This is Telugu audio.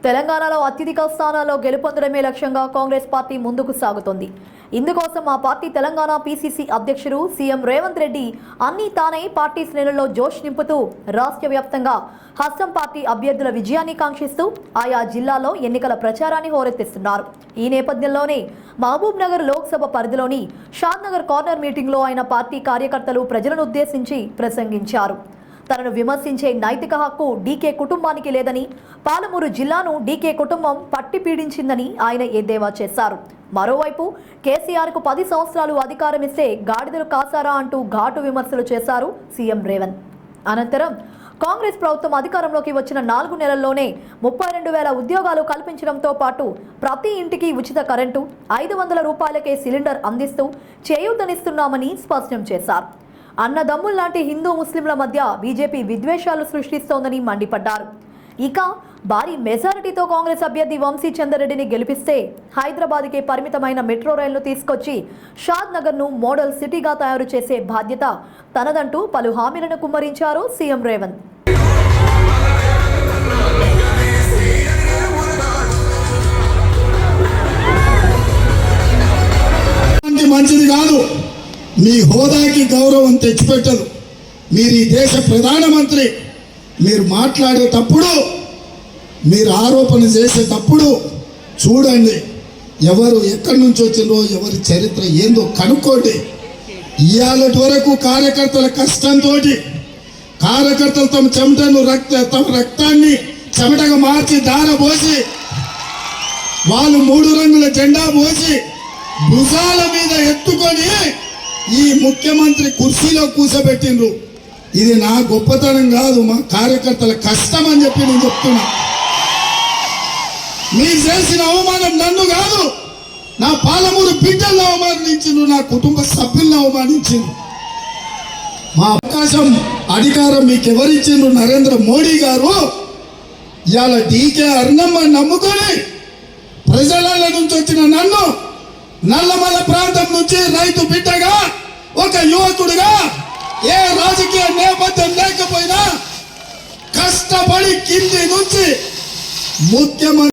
తెలంగాణలో అత్యధిక స్థానాల్లో గెలుపొందడమే లక్ష్యంగా కాంగ్రెస్ పార్టీ ముందుకు సాగుతోంది. ఇందుకోసం ఆ పార్టీ తెలంగాణ పీసీసీ అధ్యక్షుడు సీఎం రేవంత్ రెడ్డి అన్ని తానై పార్టీ శ్రేణుల్లో జోష్ నింపుతూ రాష్ట్ర వ్యాప్తంగా హస్తం పార్టీ అభ్యర్థుల విజయాన్ని కాంక్షిస్తూ ఆయా జిల్లాల్లో ఎన్నికల ప్రచారాన్ని హోరెత్తిస్తున్నారు. ఈ నేపథ్యంలోనే మహబూబ్ నగర్ లోక్సభ పరిధిలోని షాద్నగర్ కార్నర్ మీటింగ్లో ఆయన పార్టీ కార్యకర్తలు ప్రజలను ఉద్దేశించి ప్రసంగించారు. తనను విమర్శించే నైతిక హక్కు డీకే కుటుంబానికి లేదని, పాలమూరు జిల్లాను డీకే కుటుంబం పట్టి పీడించిందని ఆయన ఎద్దేవా చేశారు. మరోవైపు కేసీఆర్కు 10 సంవత్సరాలు అధికారం ఇస్తే గాడిదలు కాసారా అంటూ ఘాటు విమర్శలు చేశారు సీఎం రేవంత్. అనంతరం కాంగ్రెస్ ప్రభుత్వం అధికారంలోకి వచ్చిన 4 నెలల్లోనే 32,000 ఉద్యోగాలు కల్పించడంతో పాటు ప్రతి ఇంటికి ఉచిత కరెంటు, 500 రూపాయలకే సిలిండర్ అందిస్తూ చేయూతనిస్తున్నామని స్పష్టం చేశారు. అన్నదమ్ముల్లాంటి హిందూ ముస్లింల మధ్య బీజేపీ విద్వేషాలు సృష్టిస్తోందని మండిపడ్డారు. ఇక భారీ మెజారిటీతో కాంగ్రెస్ అభ్యర్థి వంశీ చంద్రరెడ్డిని గెలిపిస్తే హైదరాబాద్కే పరిమితమైన మెట్రో రైలును తీసుకొచ్చి షాద్ నగర్ను మోడల్ సిటీగా తయారు చేసే బాధ్యత తనదంటూ పలు హామీలను కుమ్మరించారు సీఎం రేవంత్. మంచిది కాదు, మీ హోదాకి గౌరవం తెచ్చిపెట్టదు. మీరు ఈ దేశ ప్రధానమంత్రి, మీరు మాట్లాడేటప్పుడు, మీరు ఆరోపణ చేసేటప్పుడు చూడండి ఎవరు ఎక్కడి నుంచి వచ్చిందో, ఎవరి చరిత్ర ఏందో కనుక్కోండి. ఇవాళటి వరకు కార్యకర్తల కష్టంతో, కార్యకర్తలు తమ రక్తాన్ని చెమటగా మార్చి దారపోసి, వాళ్ళు 3 రంగుల జెండా పోసి భుజాల మీద ఎత్తుకొని ఈ ముఖ్యమంత్రి కుర్చీలో కూర్చోబెట్టిండ్రు. ఇది నా గొప్పతనం కాదు, మా కార్యకర్తల కష్టం అని చెప్పి నేను చెప్తున్నా. మీరు చేసిన అవమానం నన్ను కాదు, నా పాలమూరు బిడ్డలను అవమానించిండ్రు, నా కుటుంబ సభ్యులను అవమానించిండ్రు. మా అవకాశం, అధికారం మీకు ఎవరిచ్చిండ్రు? నరేంద్ర మోడీ గారు. ఇవాళ డీకే అరుణమ్మని నమ్ముకొని ప్రజల నుంచి వచ్చిన నన్ను నల్లమల్ల ప్రాంతం నుంచి రైతు బిడ్డగా, ఒక యువకుడిగా, ఏ రాజకీయ నేపథ్యం లేకపోయినా కష్టపడి కింది నుంచి ముఖ్యమంత్రి